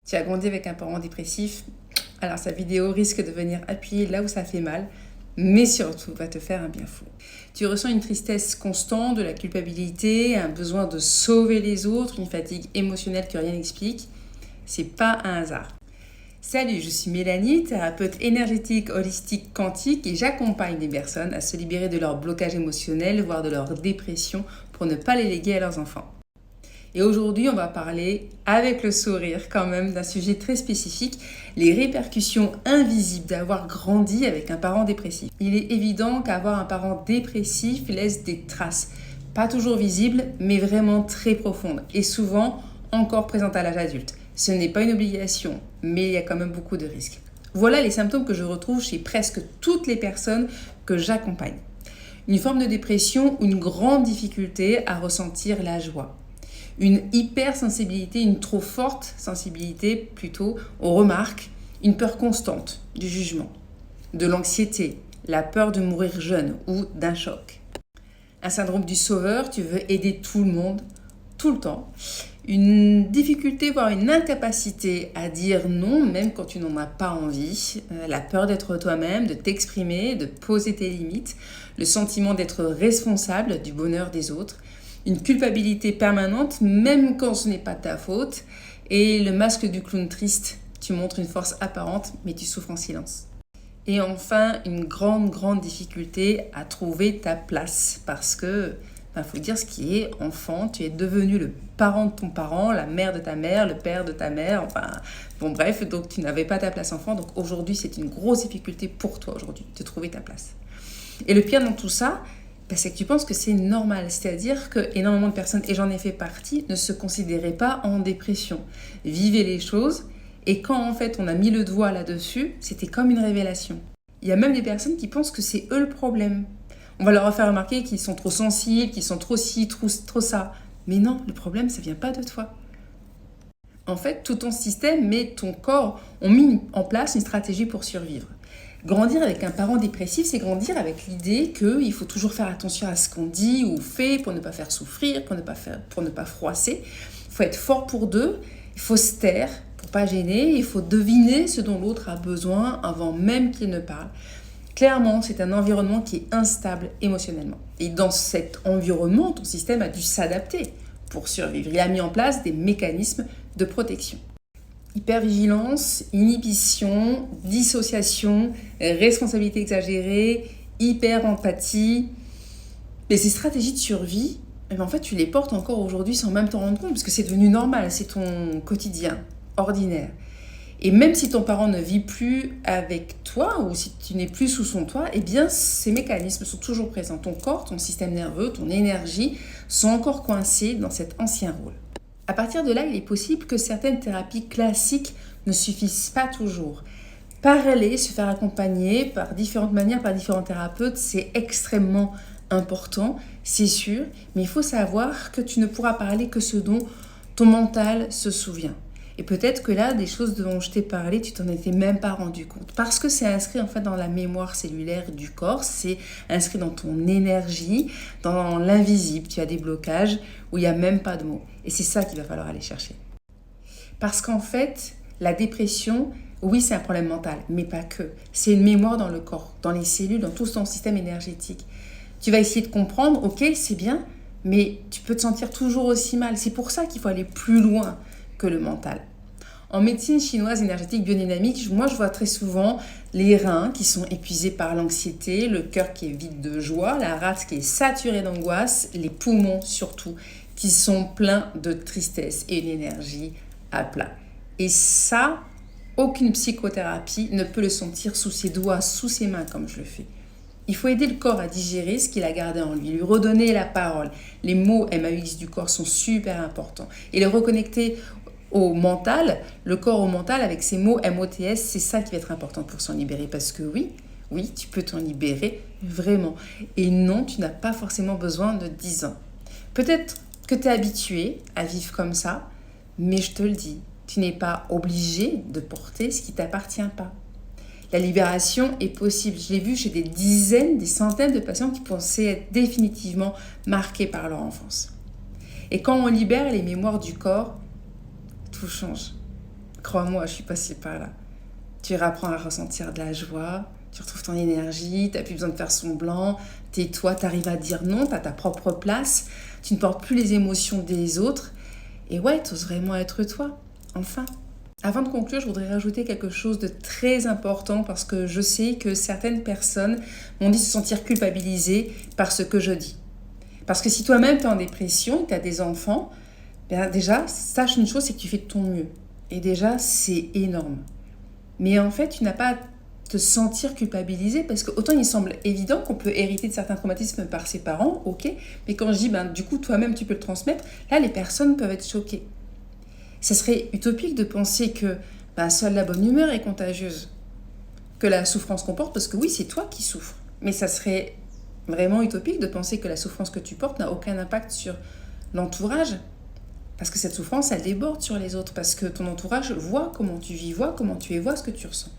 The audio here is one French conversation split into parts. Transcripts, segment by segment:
Tu as grandi avec un parent dépressif, alors sa vidéo risque de venir appuyer là où ça fait mal, mais surtout va te faire un bien fou. Tu ressens une tristesse constante, de la culpabilité, un besoin de sauver les autres, une fatigue émotionnelle que rien n'explique. C'est pas un hasard. Salut, je suis Mélanie, thérapeute énergétique, holistique, quantique et j'accompagne des personnes à se libérer de leur blocage émotionnel, voire de leur dépression pour ne pas les léguer à leurs enfants. Et aujourd'hui, on va parler avec le sourire quand même d'un sujet très spécifique, les répercussions invisibles d'avoir grandi avec un parent dépressif. Il est évident qu'avoir un parent dépressif laisse des traces, pas toujours visibles, mais vraiment très profondes et souvent encore présentes à l'âge adulte. Ce n'est pas une obligation, mais il y a quand même beaucoup de risques. Voilà les symptômes que je retrouve chez presque toutes les personnes que j'accompagne. Une forme de dépression ou une grande difficulté à ressentir la joie. Une hypersensibilité, une trop forte sensibilité plutôt aux remarques, une peur constante du jugement, de l'anxiété, la peur de mourir jeune ou d'un choc. Un syndrome du sauveur, tu veux aider tout le monde, tout le temps. Une difficulté, voire une incapacité à dire non, même quand tu n'en as pas envie. La peur d'être toi-même, de t'exprimer, de poser tes limites. Le sentiment d'être responsable du bonheur des autres. Une culpabilité permanente, même quand ce n'est pas ta faute. Et le masque du clown triste. Tu montres une force apparente, mais tu souffres en silence. Et enfin, une grande difficulté à trouver ta place. Parce que, faut dire ce qui est enfant, tu es devenu le parent de ton parent, la mère de ta mère, le père de ta mère, bref, donc tu n'avais pas ta place enfant. Donc aujourd'hui, c'est une grosse difficulté pour toi aujourd'hui, de trouver ta place. Et le pire dans tout ça, c'est que tu penses que c'est normal, c'est-à-dire que énormément de personnes, et j'en ai fait partie, ne se considéraient pas en dépression, vivaient les choses, et quand en fait on a mis le doigt là-dessus, c'était comme une révélation. Il y a même des personnes qui pensent que c'est eux le problème. On va leur faire remarquer qu'ils sont trop sensibles, qu'ils sont trop ci, trop ça. Mais non, le problème, ça vient pas de toi. En fait, tout ton système et ton corps ont mis en place une stratégie pour survivre. Grandir avec un parent dépressif, c'est grandir avec l'idée qu'il faut toujours faire attention à ce qu'on dit ou fait pour ne pas faire souffrir, pour ne pas froisser. Il faut être fort pour deux, il faut se taire pour pas gêner, il faut deviner ce dont l'autre a besoin avant même qu'il ne parle. Clairement, c'est un environnement qui est instable émotionnellement. Et dans cet environnement, ton système a dû s'adapter pour survivre. Il a mis en place des mécanismes de protection. Hypervigilance, inhibition, dissociation, responsabilité exagérée, hyper-empathie. Mais ces stratégies de survie, en fait, tu les portes encore aujourd'hui sans même t'en rendre compte, parce que c'est devenu normal, c'est ton quotidien, ordinaire. Et même si ton parent ne vit plus avec toi ou si tu n'es plus sous son toit, eh bien ces mécanismes sont toujours présents. Ton corps, ton système nerveux, ton énergie sont encore coincés dans cet ancien rôle. À partir de là, il est possible que certaines thérapies classiques ne suffisent pas toujours. Parler, se faire accompagner par différentes manières, par différents thérapeutes, c'est extrêmement important, c'est sûr, mais il faut savoir que tu ne pourras parler que ce dont ton mental se souvient. Et peut-être que là, des choses dont je t'ai parlé, tu t'en étais même pas rendu compte. Parce que c'est inscrit en fait dans la mémoire cellulaire du corps, c'est inscrit dans ton énergie, dans l'invisible. Tu as des blocages où il n'y a même pas de mots. Et c'est ça qu'il va falloir aller chercher. Parce qu'en fait, la dépression, oui, c'est un problème mental, mais pas que. C'est une mémoire dans le corps, dans les cellules, dans tout ton système énergétique. Tu vas essayer de comprendre, ok, c'est bien, mais tu peux te sentir toujours aussi mal. C'est pour ça qu'il faut aller plus loin que le mental. En médecine chinoise énergétique biodynamique, moi je vois très souvent les reins qui sont épuisés par l'anxiété, le cœur qui est vide de joie, la rate qui est saturée d'angoisse, les poumons surtout qui sont pleins de tristesse et une énergie à plat. Et ça, aucune psychothérapie ne peut le sentir sous ses doigts, sous ses mains comme je le fais. Il faut aider le corps à digérer ce qu'il a gardé en lui redonner la parole. Les mots MAUX du corps sont super importants. Et les reconnecter au mental, le corps au mental avec ces mots MOTS, c'est ça qui va être important pour s'en libérer. Parce que oui, tu peux t'en libérer vraiment. Et non, tu n'as pas forcément besoin de 10 ans. Peut-être que tu es habitué à vivre comme ça, mais je te le dis, tu n'es pas obligé de porter ce qui ne t'appartient pas. La libération est possible. Je l'ai vu chez des dizaines, des centaines de patients qui pensaient être définitivement marqués par leur enfance. Et quand on libère les mémoires du corps, tout change. Crois-moi, je suis passée par là. Tu apprends à ressentir de la joie, tu retrouves ton énergie, tu n'as plus besoin de faire semblant, tais-toi, tu arrives à dire non, tu as ta propre place, tu ne portes plus les émotions des autres. Et ouais, tu oses vraiment être toi, enfin. Avant de conclure, je voudrais rajouter quelque chose de très important parce que je sais que certaines personnes m'ont dit se sentir culpabilisées par ce que je dis. Parce que si toi-même tu es en dépression, tu as des enfants, ben déjà, sache une chose, c'est que tu fais de ton mieux. Et déjà, c'est énorme. Mais en fait, tu n'as pas à te sentir culpabilisé parce que autant il semble évident qu'on peut hériter de certains traumatismes par ses parents, ok, mais quand je dis, ben, du coup, toi-même, tu peux le transmettre, là, les personnes peuvent être choquées. Ça serait utopique de penser que ben, seule la bonne humeur est contagieuse, que la souffrance qu'on porte, parce que oui, c'est toi qui souffres, mais ça serait vraiment utopique de penser que la souffrance que tu portes n'a aucun impact sur l'entourage, parce que cette souffrance, elle déborde sur les autres, parce que ton entourage voit comment tu vis, voit comment tu es, voit ce que tu ressens.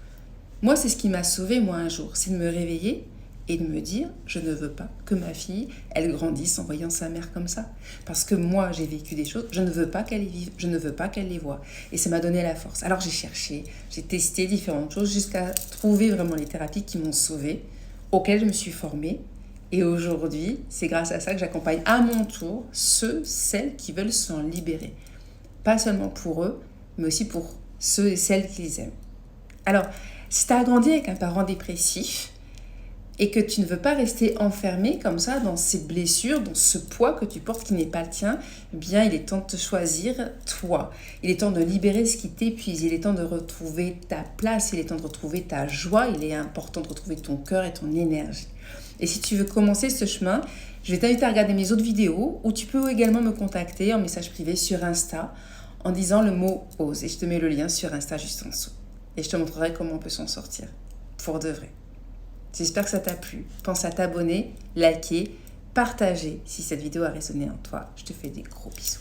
Moi, c'est ce qui m'a sauvée, moi, un jour, c'est de me réveiller et de me dire, je ne veux pas que ma fille, elle grandisse en voyant sa mère comme ça. Parce que moi, j'ai vécu des choses, je ne veux pas qu'elle les vive, je ne veux pas qu'elle les voie. Et ça m'a donné la force. Alors j'ai cherché, j'ai testé différentes choses jusqu'à trouver vraiment les thérapies qui m'ont sauvée, auxquelles je me suis formée. Et aujourd'hui, c'est grâce à ça que j'accompagne à mon tour ceux, celles qui veulent s'en libérer. Pas seulement pour eux, mais aussi pour ceux et celles qu'ils aiment. Alors, si tu as grandi avec un parent dépressif et que tu ne veux pas rester enfermé comme ça dans ces blessures, dans ce poids que tu portes qui n'est pas le tien, eh bien, il est temps de te choisir toi. Il est temps de libérer ce qui t'épuise. Il est temps de retrouver ta place. Il est temps de retrouver ta joie. Il est important de retrouver ton cœur et ton énergie. Et si tu veux commencer ce chemin, je vais t'inviter à regarder mes autres vidéos ou tu peux également me contacter en message privé sur Insta en disant le mot « ose ». Et je te mets le lien sur Insta juste en dessous. Et je te montrerai comment on peut s'en sortir, pour de vrai. J'espère que ça t'a plu. Pense à t'abonner, liker, partager si cette vidéo a résonné en toi. Je te fais des gros bisous.